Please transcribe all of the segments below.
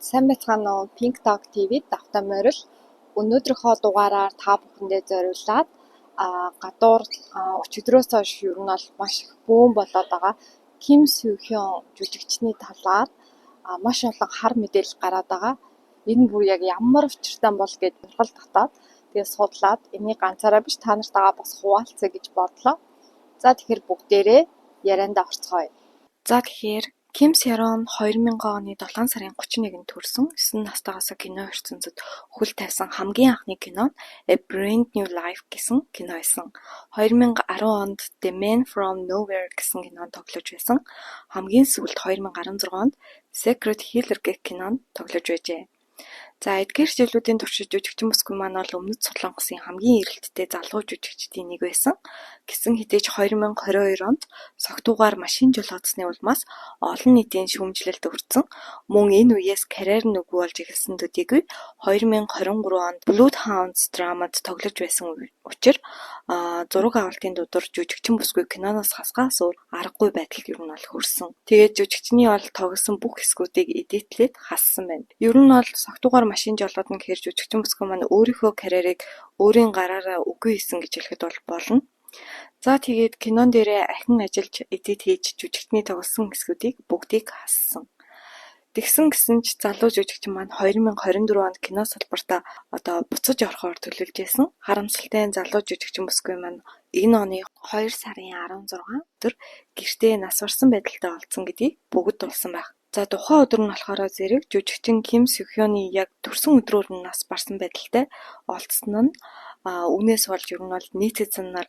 Сайн байцгаана уу? Pink Dog TV-д давтан морил. Өнөөдрийнхөө дугаараар та бүхэндээ зориулаад гадуур өчигдрөөс хойш ер нь бол маш их бөөм болоод байгаа Ким Сюхён жүжигчний талаар маш олон хар мэдээлэл гараад байгаа. Энэ бүр яг ямар учиртай бол гэж бодлол татаад тэгээд судлаад энийг ганцаараа биш та нартайгаа бас хуваалцъя гэж бодлоо. За тэгэхээр бүгдээрээ ярианда орцгоё. За тэгэхээр Ким Сёрон 2000 оны 7 сарын 31-нд төрсөн 9 настайгаас кино ертөнцид хөл тавьсан хамгийн анхны кино нь A Brand New Life гэсэн кино байсан. 2010 онд The Man from Nowhere гэсэн кинонд тоглож байсан. Хамгийн сүүлд 2016 онд Secret Healer гэх кинонд тоглож байжээ. За эдгээр жилүүдийн туршид жүжигчин бүсгүй маань бол өмнөд Солонгосын хамгийн эрэлттэй залуу жүжигчдийн нэг байсан. Гэсэн хэдий ч 2022 онд согтуугаар машин жолоодсны улмаас олон нийтийн шүүмжлэлд өртсөн. Мөн энэ үеэс карьер нь үгүй болж эхэлсэн төдийгүй 2023 онд Bloodhounds драмад тоглож байсан учраас зураг авалтын дудар жүжигчин бүсгүй киноноос хасгаас өөр аргагүй байдал ер нь бол хүрсэн. Тэгээд жүжигчний бол тоглосон бүх хэсгүүдийг эдитлээд хассан байна. Ер нь бол согтуугаар машин жолоодно гэхээр жүжигчин бүсгүй маань өөрийнхөө карьерийг өөрийн гараараа үгүй хийсэн гэж хэлэхэд бол болно. За тэгээд кинон дээрээ ахин ажиллаж эдит хийж жүжигчний тоглосон хэсгүүдийг бүгдийг хассан. Тэгсэн гэсэн ч залуу жүжигчин маань 2024 онд кино салбартаа буцаж орохоор төлөвлөж байсан. Харамсалтай нь залуу жүжигчин бүсгүй маань энэ оны 2 сарын 16 өдөр гэртээ нас барсан байдалтай олдсон гэдгийг бүгд дуулсан байх. За тухайн өдөр нь болохоор зэрэг жүжигчин Ким Сюхёны яг төрсөн өдрөөр нь нас барсан байдалтай олдсон нь үүнээс болж ер нь бол нийтэд занаар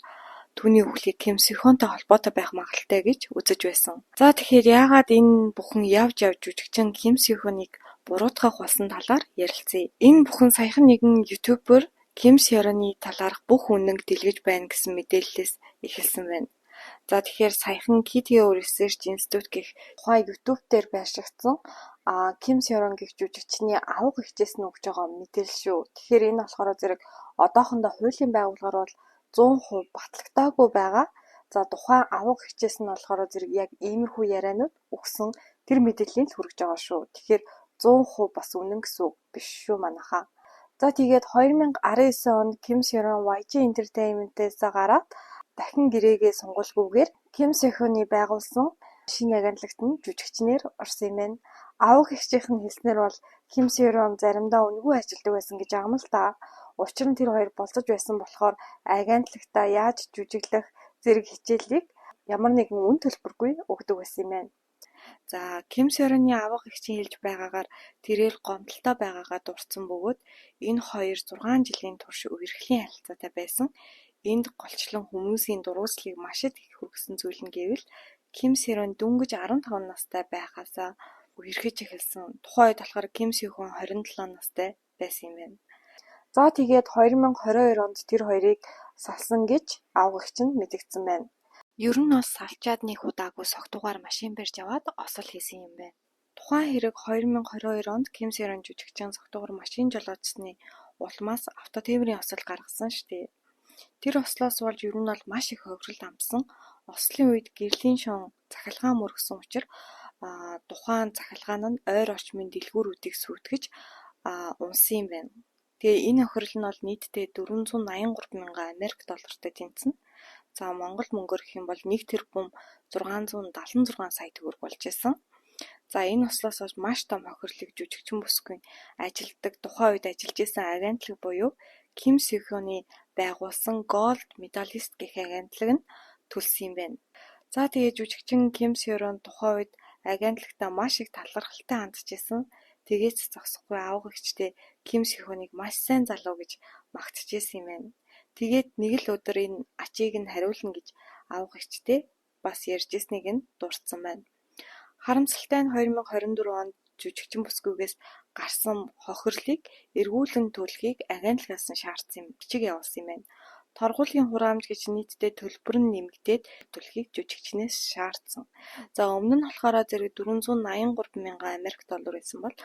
түүний үхлийг Ким Сюхёнтой холбоотой байх магадлалтай гэж үзэж байсан. За тэгэхээр яагаад энэ бүхэн явж жүжигчин Ким Сюхёныг буруутгах болсон талаар ярилцъя. Энэ бүхэн саяхан нэгэн ютубер Ким Сёроны талаарх бүх үнэнг дэлгэж байна гэсэн мэдээллээс эхэлсэн байна. За тэгэхээр саяхан KTO Research Institute гэх тухайн YouTube дээр байршигдсан Ким Сёрон гэх жүжигчний авга хичээс нь өгж байгаа мэдээлэл шүү. Тэгэхээр энэ болохоор зэрэг одоохондоо хуулийн байгууллагаар бол 100% батлагдаагүй байгаа. За тухайн авга хичээс нь болохоор зэрэг яг иймэрхүү ярианууд өгсөн тэр мэдээллийг л хүргэж байгаа шүү. Тэгэхээр 100% бас үнэн гэсэн үг биш шүү манайхаа. За тэгээд 2019 онд Ким Сёрон YG Entertainment-ээс гараад дахин гэрээгээ сунгуулгүйгээр Ким Сюхёны байгуулсан шинэ агентлагт нь жүжигчнэр орсон юм байна. Авга хичээхэн хэлснээр бол Ким Сёрон заримдаа үнэгүй ажилдаг байсан гэж байгаа юм л та. Учир нь тэр хоёр болцож байсан болохоор агентлагтаа яаж жүжиглэх зэрэг хичээлийг ямар нэгэн үн төлбөргүй өгдөг байсан юм байна. За Ким Сёроны авга хичээн хэлж байгаагаар тэрээр гомдолтой байгаагаа дурдсан бөгөөд энэ хоёр 6 жилийн турш үерхлийн харилцаатай байсан. Энд голчлон хүмүүсийн дурууслыг маш их хүргэсэн зүйл нь гэвэл Ким Сёрон дөнгөж 15 настай байхаасаа үерхэж эхэлсэн. Тухайн үед болохоор Ким Сюхён 27 настай байсан юм байна. За тэгээд 2022 онд тэр хоёрыг салсан гэж авгагч нь мэдэгдсэн байна. Ер нь бол салчаад нэг удаагүй согтуугаар машин барьж аваад осол хийсэн юм байна. Тухайн хэрэг 2022 онд Ким Сёрон жүжигчин согтуугаар машин жолоодсны улмаас автотемрийн осол гаргасан штеп. Тэр ослоос болж ер нь бол маш их хохирол амтсан. Ослын үед гэрлийн шон цахилгаан мөргсөн учраас тухайн цахилгаан нь ойр орчмын дэлгүүрүүдийг сүйтгэж унсан юм байна. Тэгээ энэ хохирол нь бол нийтдээ 483 мянган Америк доллартай тэнцэнэ. За Монгол мөнгөөр гэх юм бол 1 тэрбум 676 сая төгрөг болж байсан. За энэ ослоос болж маш том хохирлыг жүжигчин бүсгүй ажилтдаг тухайн үед ажиллаж исэн агентлаг буюу Ким Сюхёны байгуулсан Gold Medalist гэх агентлаг нь төлсөн юм байна. За тэгээ жүжигчин Ким Сёрон тухайн үед агентлагтаа маш их талархалтай хандж исэн. Тэгээс зогсохгүй авга хичтэй Ким Сюхёныг маш сайн залуу гэж магтжсэн юм байна. Тэгээд нэг л өдөр энэ ачийг нь хариулна гэж авга хичтэй бас ярьж ирснийг нь дурдсан байна. Харамсалтай нь 2024 онд жүжигчин бүсгүйгээс гарсан хохирлыг эргүүлэн төлөхийг агентлагаас нь шаардсан бичиг явуулсан юм байна. Торгуулийн хураамж гэж нийтдээ төлбөр нь нэмэгдээд төлөхийг жүжигчнээс шаардсан. За өмнө нь болохоор зэрэг 483 мянган Америк доллар байсан бол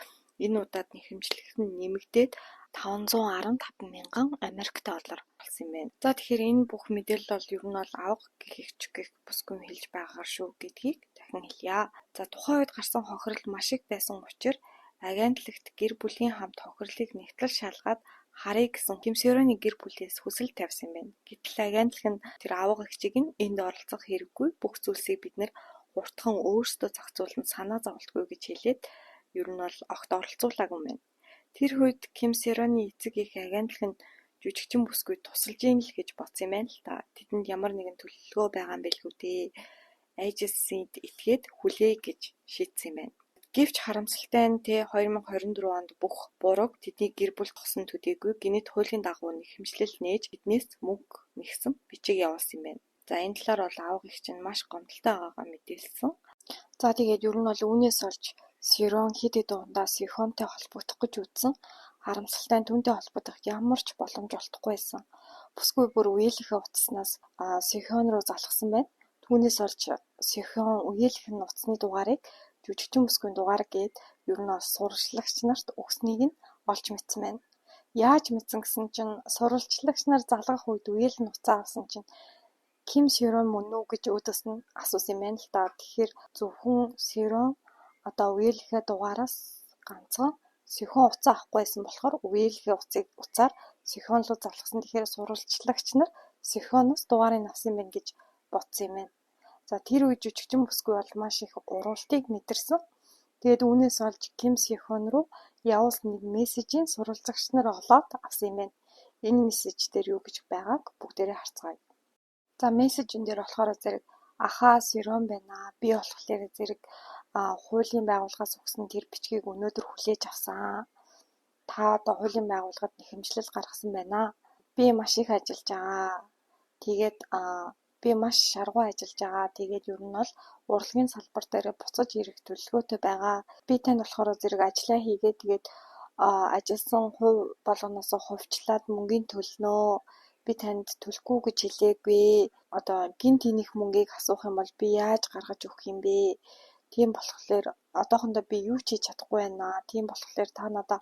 энэ удаад нэхэмжлэх нь нэмэгдээд 515 мянган Америк доллар болсон юм байна. За тэгэхээр энэ бүх мэдээлэл бол ер нь бол авга гэх бүсгүй хэлж байгаагаар шүү гэдгийг дахин хэлье. За тухайн үед гарсан хохирол маш их байсан учраас агентлагт гэр бүлийн хамт хохирлыг нэгтгэл шалгаад харъя гэсэн Ким Сёроны гэр бүлээс хүсэл тавьсан юм байна. Гэтэл агентлаг нь тэр аавга эгчийг нь энд оролцох хэрэггүй, бүх зүйлсийг бид нэр хурдхан өөрсдөө зохицуулан санаа зовлтгүй гэж хэлээд ер нь бол огт оролцуулаагүй юм байна. Тэр үед Ким Сёроны эцэг их агентлаг нь жүжигчин бүсгүй тусалж ийн л гэж бодсон юм байна л та. Тэдэнд ямар нэгэн төлөвлөгөө байгаа юм бэлгүй дээ. Айжсэнд итгээд хүлэе гэж шийдсэн юм байна. Гэвч харамсалтай нь 2024 онд бүх бурууг тэдний гэр бүл тосон төдийгүй гинэт хуулийн дагуу хэмжлэл нээж эднээс мөнгө нэгсэн бичиг явуулсан юм байна. За энэ талаар бол аавга их чинь маш гомдолтой байгаагаа мэдээлсэн. За тэгээд ер нь бол үүнээс олж Сёрон хэд хэдэн удаа Сихонтой холбогдох гэж үзсэн. Харамсалтай нь түүнтэй холбогдох ямар ч боломж олдохгүй байсан. Бүсгүй бүр үеийнхээ утаснаас Сихон руу залгасан байна. Түүнээс олж Сихон үеийнхэн утасны дугаарыг жүжигчин бүсгүйн дугаар гээд ер нь сурвалжлагч нарт өгснийг нь олж мэдсэн байна. Яаж мэдсэн гэсэн чинь сурвалжлагч нар залгах үед үеийнхэн утсаа авсан чинь Ким Сёрон мөн үү гэж өөдөөс нь асуусан юм байна л да. Тэгэхээр зөвхөн Сёрон одоо үеийнхээ дугаараас ганцхан Сихон утсаа авахгүй байсан болохоор үеийнхээ утсаар Сихон руу залгасан. Тэгэхээр сурвалжлагч нар Сихоноос дугаарыг авсан юм байна гэж бодсон юм байна. За тэр үед жүжигчин бүсгүй бол маш их уруултыг мэдэрсэн. Тэгээд үүнээс олж Ким Сихон руу явуулсан нэг мессежийн сурвалжлагч нар олоод авсан юм байна. Энэ мессеж дээр юу гэж байгааг бүгдээрээ харцгаая. За мессежэн дээр болохоор зэрэг ахаа Сирон байна. Би болохоор зэрэг хуулийн байгууллагаас өгсөн тэр бичгийг өнөөдөр хүлээж авсан. Та одоо хуулийн байгууллагад нэхэмжлэл гаргасан байна. Би маш их ажиллаж байгаа. Тэгээд би маш шаргуу ажиллаж байгаа. Тэгээд ер нь бол урлагийн салбар дээр буцаж ирэх төлөвлөгөөтэй байгаа. Би танд болохоор зэрэг ажиллаа хийгээд тэгээд ажилласан хувь болгоноос хувьчлаад мөнгөний төлнөө. Би танд төлөхгүй гэж хэлээгүй. Одоо гин тэнийх мөнгийг асуух юм бол би яаж гаргаж өгөх юм бэ? Тийм болохоор одоохондоо би юу ч хийж чадахгүй байна. Тийм болохоор та надаа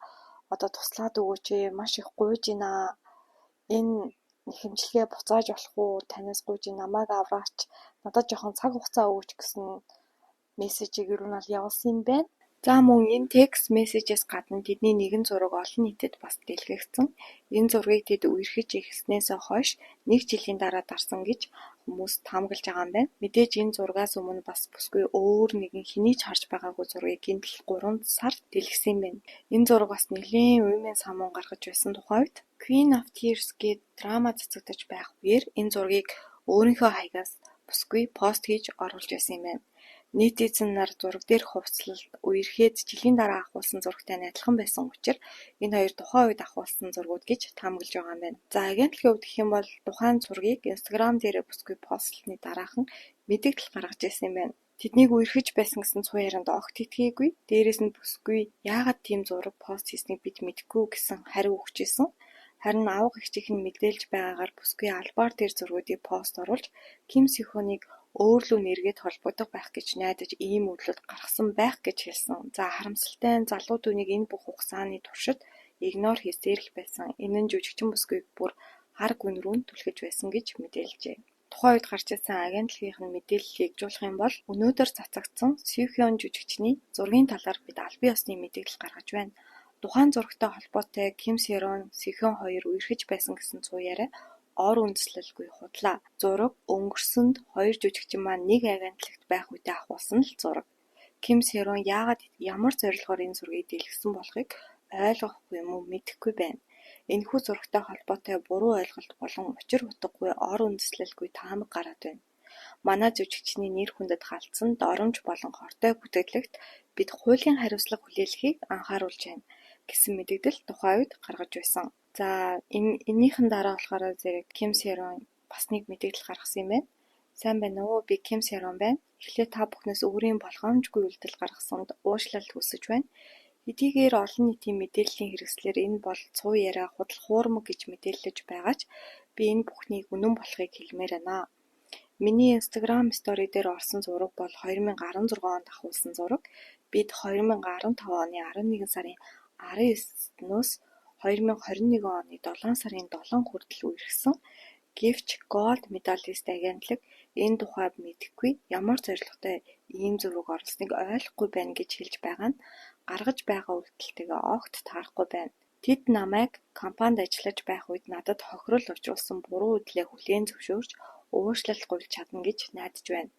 одоо туслаад өгөөч. Маш их гуйж байна. Энэ нэхэмжлэгээ буцааж болох уу? Танаас гуйж намайг авраач. Надад жоохон цаг хугацаа өгөөч гэсэн мессежийг ер нь бол явуулсан юм байна. За мөн энэ текст мессежээс гадна тэдний нэгэн зураг олон нийтэд бас дэлгэгдсэн. Энэ зургийг тэд үерхэж эхэлснээс хойш 1 жилийн дараа дарсан гэж хүмүүс таамаглаж байгаа юм байна. Мэдээж энэ зургаас өмнө бас бүсгүй өөр нэгэн хэний ч харж байгаагүй зургийг гинтл 3 сард дэлгэсэн юм байна. Энэ зураг бас нэлийн уймын самуун гаргаж байсан тухайд Queen of Tears гээд драма цацагдаж байх үеэр энэ зургийг өөрийнхөө хаягаас бүсгүй пост хийж оруулж байсан юм байна. Нийтизен нар зураг дээр хувцлалт үерхэд жилийн дараа авахулсан зурагтай адилхан байсан учраас энэ хоёр тухайн үед авахулсан зургууд гэж таамаглаж байгаа юм байна. За агентлагийн хувьд гэх юм бол тухайн зургийг Instagram дээр бүсгүй постлны дараахан мэдээлэл гаргаж ирсэн юм байна. Тэднийг үерхэж байсан гэсэн цуу ярианд огт итгээгүй. Дээрээс нь бүсгүй яагаад тийм зураг пост хийснийг бид мэдэхгүй гэсэн хариу өгч ирсэн. Харин аавга эгчийнх нь мэдээлж байгаагаар бүсгүй албаар дээр зургуудыг пост оруулж Ким Сихоныг өөрлөө нэргээд холбогдох байх гэж найдаж ийм үйлдэл гаргасан байх гэж хэлсэн. За харамсалтай нь залуу түүнийг энэ бүх хугацааны туршид игнор хийсээр л байсан. Энэ нь жүжигчин бүсгүйг бүр хар гүн рүү түлхэж байсан гэж мэдээлжээ. Тухайн үед гарч ирсэн агентлагийнх нь мэдээллийг жуулах юм бол өнөөдөр цацагдсан Сихон жүжигчний зургийн талаар бид албан ёсны мэдээлэл гаргаж байна. Тухайн зурагтай холбоотой Ким Сёрон, Сихон хоёр үерхэж байсан гэсэн цуу яриа ор үндэслэлгүй худлаа. Зураг өнгөрсөнд хоёр жүжигчин маань нэг агентлагт байх үедээ авахулсан л зураг. Ким Сёрон яагаад ямар зорилгоор энэ зургийг дэлгэсэн болохыг ойлгохгүй юм уу мэдэхгүй байна. Энэхүү зурагтай холбоотой буруу ойлголт болон учир утгагүй ор үндэслэлгүй таамаг гараад байна. Манай жүжигчний нэр хүндэд халтсан доромж болон хортой бүтээлэгт бид хуулийн хариуцлага хүлээлгэхийг анхааруулж байна гэсэн мэдээлэл тухайн үед гаргаж байсан. За энэнийхэн дараа болохоор зэрэг Ким Сёрон бас нэг мэдээлэл гаргасан юм байна. Сайн байна уу? Би Ким Сёрон байна. Эхлээд та бүхнээс өөрийн болгоомжгүй үйлдэл гаргасанд уушлал хүсэж байна. Хэдийгээр олон нийтийн мэдээллийн хэрэгслээр энэ бол цуу яриа худал хуурмаг гэж мэдээлж байгаа ч би энэ бүхнийг үнэн болохыг хэлмээр байна. Миний Instagram story дээр орсон зураг бол 2016 онд авахулсан зураг. Бид 2015 оны 11 сарын 19-ноос 2021 оны 7 сарын 7 хүртэл үерхсэн. Гэвч Gold Medalist агентлаг энэ тухайд мэдэхгүй ямар зорилготой ийм зураг оруулсныг ойлгохгүй байна гэж хэлж байгаа нь гаргаж байгаа үйлдэлтэйгээ огт таарахгүй байна. Тэд намайг компанид ажиллаж байх үед надад хохирол учруулсан буруу үдлээ хүлээн зөвшөөрч уушлал гуйж чадна гэж найдаж байна.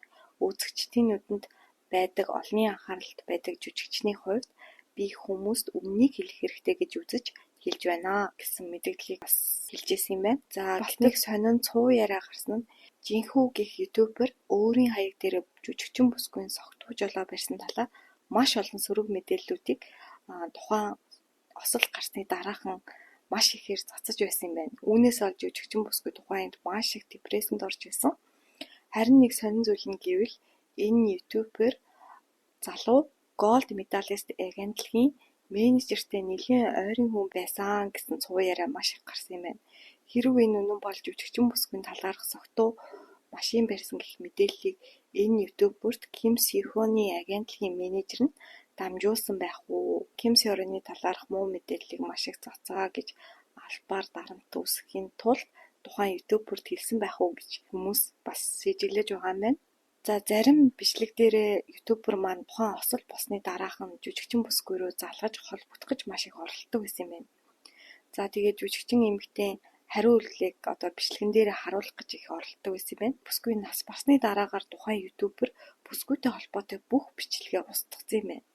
Үзэгчдийн нүдэнд байдаг олонний анхааралд байдаг жүжигчний хувьд би хүмүүст өмнөнийг хэлэх хэрэгтэй гэж үзэж хэлж байна гэсэн мэдээллийг бас хэлжсэн юм байна. За бас нэг сонин цуу яриа гарсан нь Жинхүү гэх ютубер өөрийн хаяг дээр жүжигчин бүсгүйн согтуу жолоо барьсан талаар маш олон сөрөг мэдээллүүдийг тухайн осол гарсны дараахан маш ихээр цацаж байсан юм байна. Үүнээс олж жүжигчин бүсгүй тухайд маш их депрессэнд орж исэн. Харин нэг сонин зүйл нь гэвэл энэ ютубер залуу голд медалист агентлагийн менежертэй нэлийн ойрын хүн байсан гэсэн цуу яриа маш их гарсан юм байна. Хэрв энэ үнэн болж жүжигчин бүсгүйн талаарх согтуу машин барьсан гэх мэдээллийг энэ ютуберт Ким Сихоны агентлагийн менежер нь дамжуулсан байх уу? Ким Сихоны талаарх муу мэдээллийг маш их цацгаа гэж албаар дарамт үүсгэхийн тулд тухайн ютуберт хэлсэн байх уу гэж хүмүүс бас сэжиглэж байгаа юм байна. За зарим бичлэг дээрээ ютубер маань тухайн осол болсны дараахан жүжигчин бүсгүй рүү залгаж холбогдох гэж маш их оролддог байсан юм байна. За тэгээд жүжигчин эмэгтэй хариу үйлдэлийг бичлэгэн дээрээ харуулах гэж их оролддог байсан юм байна. Бүсгүй нас барсны дараагаар тухайн ютубер бүсгүйтэй холбоотой бүх бичлэгээ устгацсан юм байна.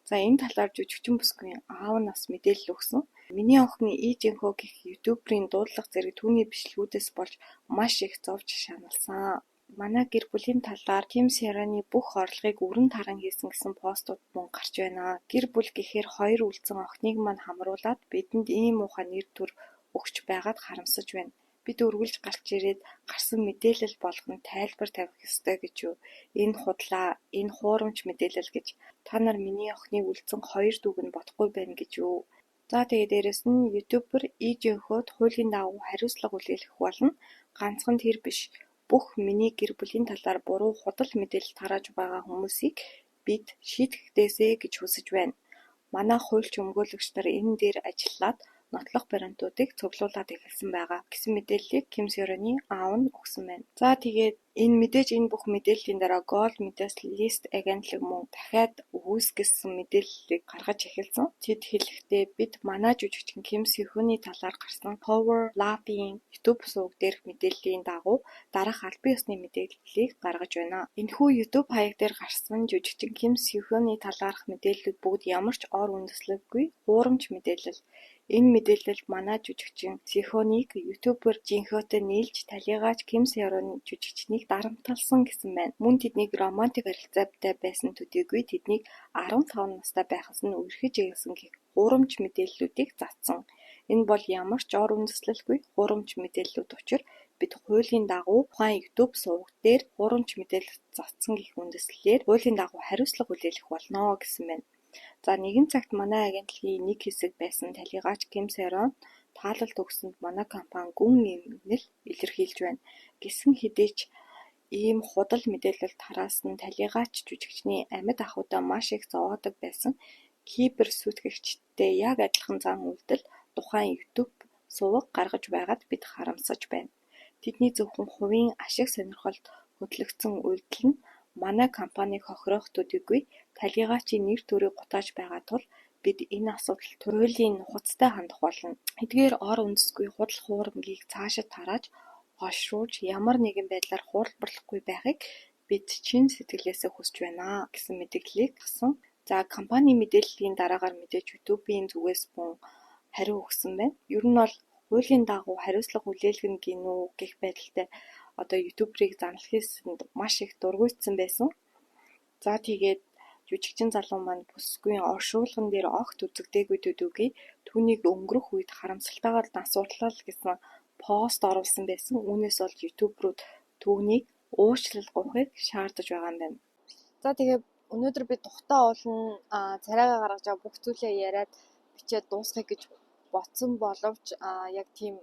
За энэ талаар жүжигчин бүсгүйн аав нь бас мэдээлэл өгсөн. Миний охин Ижинхөө гэх ютуберийн дуудлага зэрэг түүний бичлэгүүдээс болж маш их зовж шаналсан. Манай гэр бүлийн талаар Ким Сихоны бүх орлогыг өрн таран хийсэн гэсэн постууд мөн гарч байна. Гэр бүл гэхээр хоёр үлдсэн охиныг маань хамруулад бидэнд ийм муухай нэр төр өгч байгаад харамсаж байна. Бид үргэлж гарч ирээд гарсан мэдээлэл болгонд тайлбар тавих ёстой гэж юу? Энэ худлаа, энэ хуурамч мэдээлэл гэж та нар миний охиныг үлдсэн хоёр дүүг нь бодохгүй байна гэж юу? За тэгээд дээрэс нь ютубер Ижинхөөд хуулийн дагуу хариуцлага хүлээх болно. Ганцхан тэр биш. Бүх миний гэр бүлийн талаар буруу худал мэдээлэл тарааж байгаа хүмүүсийг бид шийтгэхдээсэ гэж хүсэж байна. Манай хуульч өмгөөлөгч нар энэ дээр ажиллаад нотлох баримтуудыг цуглуулад эхэлсэн байгаа гэсэн мэдээллийг Ким Сихоны аав нь өгсөн байна. За тэгээд энэ бүх мэдээллийн дараа Gold Medalist агентлаг мөн дахиад үүсгэсэн мэдээллийг гаргаж эхэлсэн. Тэд хэлэхдээ бид манай жүжигчин Ким Сихоны талаар гарсан Power Lab-ийн YouTube суваг дээрх мэдээллийн дагуу дараах албан ёсны мэдээллийг гаргаж байна. Энэхүү YouTube хаяг дээр гарсан жүжигчин Ким Сихоны талаарх мэдээллүүд бүгд ямар ч ор үндэслэлгүй хуурамч мэдээлэл. Энэ мэдээлэл манай жүжигчин Сихоныг ютубер Жинхөөтэй нийлж талигаач Ким Сихоны жүжигчнийг дарамтлсан гэсэн байна. Мөн тэднийг романтик харилцаатай байсан төдийгүй тэднийг 15 настай байхаас нь үрхэж ийлсэн гэх хуурамч мэдээллүүдийг цацсан. Энэ бол ямар ч ор үндэслэлгүй хуурамч мэдээллүүд учир бид хуулийн дагуу тухайн YouTube суваг дээр хуурамч мэдээлэл цацсан гэх үндэслэлээр хуулийн дагуу хариуцлага хүлээх болно гэсэн байна. За нэгэн цагт манай агентлагийн нэг хэсэг байсан талигаач Ким Сихон таалалт өгсөнд манай компани гүн эмгэнэл илэрхийлж байна. Гэсэн хэдий ч ийм худал мэдээлэл тараасан талигаач жүжигчний амьд ахуйдаа маш их зовоодог байсан кибер сүйтгэгчтэй яг адилхан зан үйлдэл тухайн YouTube суваг гаргаж байгаад бид харамсаж байна. Тэдний зөвхөн хувийн ашиг сонирхолд хөтлөгдсөн үйлдэл нь манай компанийг хохирох төдийгүй талигаачийн нэр төрийг гутааж байгаа тул бид энэ асуудалд туйлын нухацтай хандах болно. Эдгээр ор үндэсгүй худал хуурмгийг цаашид тарааж хошруулж ямар нэгэн байдлаар хуулбарлахгүй байхыг бид чин сэтгэлээсээ хүсэж байна гэсэн мэдээллийг өгсөн. За компани мэдээллийн дараагаар мэдээж YouTube-ийн зүгээс мөн хариу өгсөн байна. Ер нь бол хуулийн дагуу хариуцлага хүлээлгэн гинүү гэх байдалтай YouTube-ыг заналхийсэнд маш их дургуйтсан байсан. За тэгээд жүжигчин залуу маань бүсгүйн оршуулган дээр огт үзэгдээгүй төдийгүй түүнийг өнгөрөх үед харамсалтайгаар насуурлаа гэсэн пост оруулсан байсан. Үүнээс бол YouTube руу түүнийг уучлал гуйхыг шаардаж байгаа юм байна. За тэгээд өнөөдөр би тухтаа уулна царайгаа гаргаж байгаа бүх зүйлээ яриад бичээд дуусгах гэж бодсон боловч яг тийм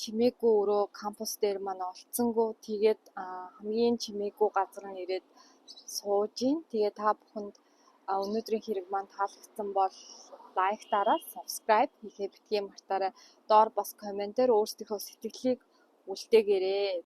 чимээгүй өрөө кампус дээр маань олцсонгүй. Тэгээд хамгийн чимээгүй газар нь ирээд сууж ийн. Тэгээд та бүхэнд өнөөдрийн хэрэг маань таалагдсан бол лайк дараад subscribe хийхээ битгий мартаарай. Доор бас комментээр өөрсдийнхөө сэтгэлийг үлдээгээрэй.